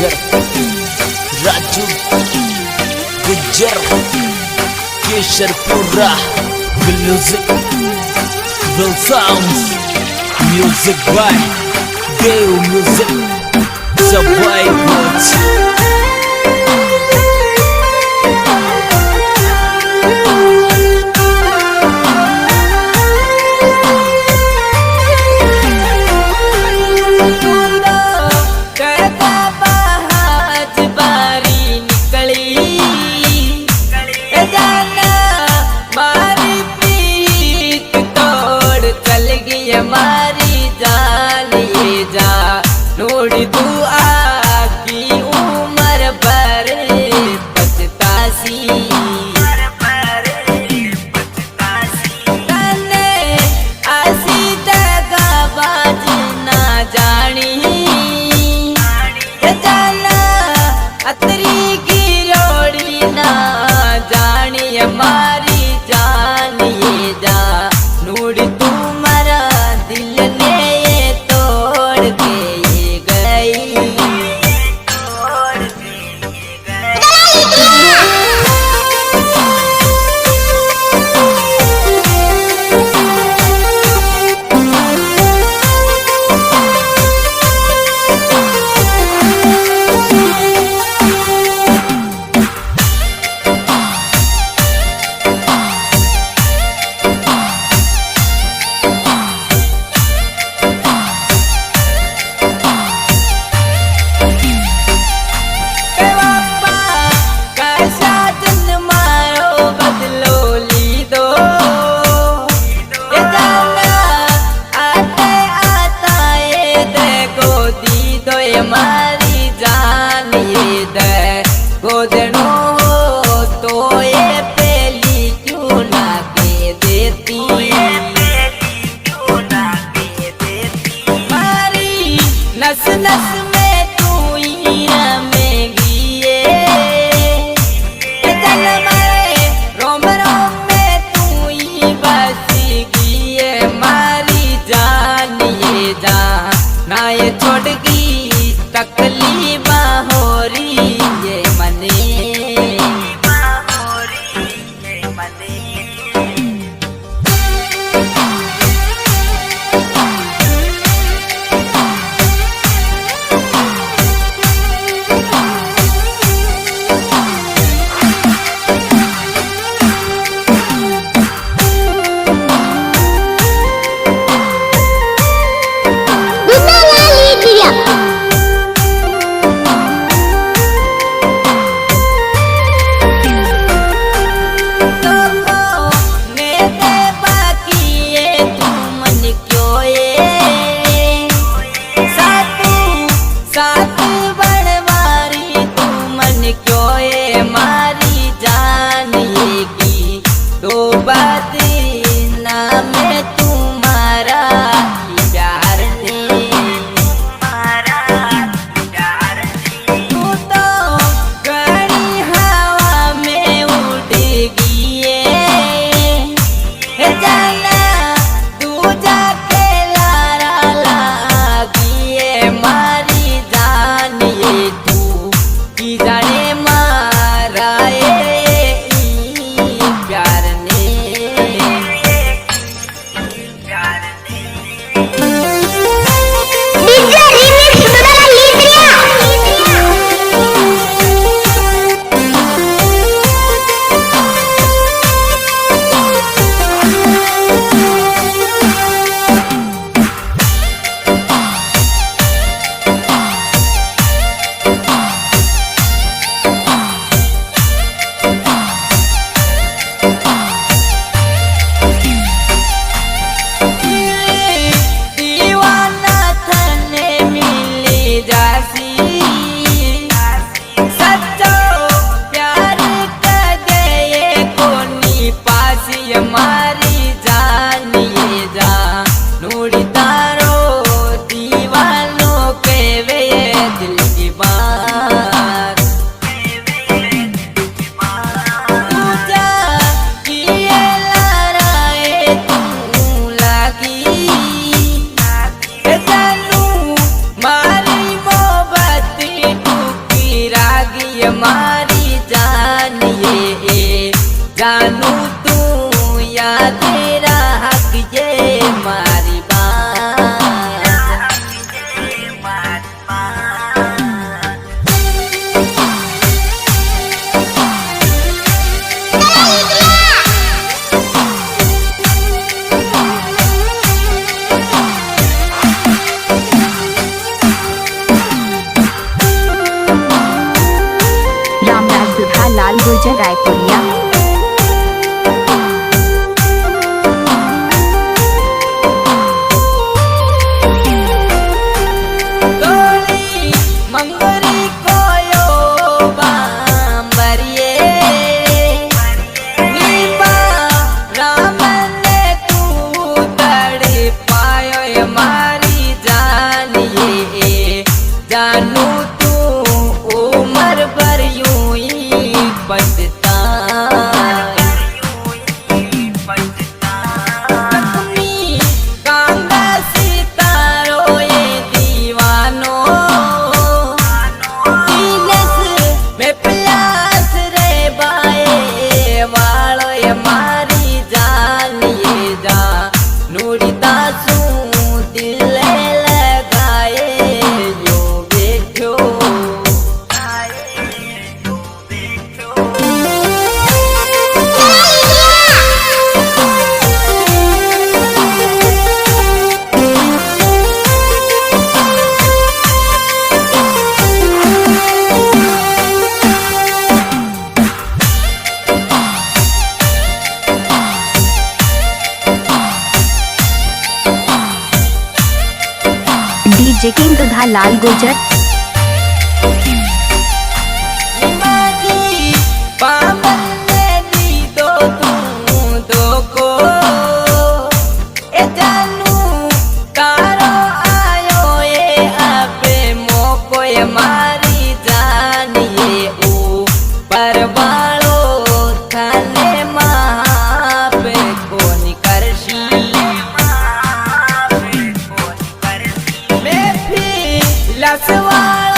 जिगर Raju Gujjar Keshrapura music will sounds music by Dev music सबाई words हमारी जान ये जा नोड़ी तू आकी उम्र पर पछतासी तने आसी जगह बाज ना जानी जाना अतरी की रोड़ी ना जानी हमारी जान ये जा नोड़ी तू दिल ने ये तोड़ के गई हमारी जान ये दे गोदनो तो ये पहली क्यों ना के देती हमारी नस नस में तू ही रमेगी रोम रोम में तू ही बसेगी हमारी जान ये जान ना ये छोड़गी तकलीफ हो रही ये मने हमारी जान ये की तो बात ना में तुम्हारा प्यार ने तू तो गड़ी हवा में उड़ेगी जाना तू जाके लारा लागी हमारी जान ये तू की जाने प्यार ने मारी जानिए जानू तू या तेरा हक ये मारी बात। रामराज दुल्हा लाल गुर्जर रायपुरिया। गोरी मंगरी कोयो बांबरिए नीबा राम ने तू तड़ पायो ये मारी जानिए जानू तू उमर भर यूं ही पछता कांगा सितारो ये दीवानो सीनस में प्यास रे बाए वालो ये मारी जानिए जा नूरी दासू दिल लगाए यो बैठो डीजे किंग दुल्हा लाल गुर्जर। निमाजी पामन ने दी दो तू दो को ए जानू तारो आयो ये आपे मोको ये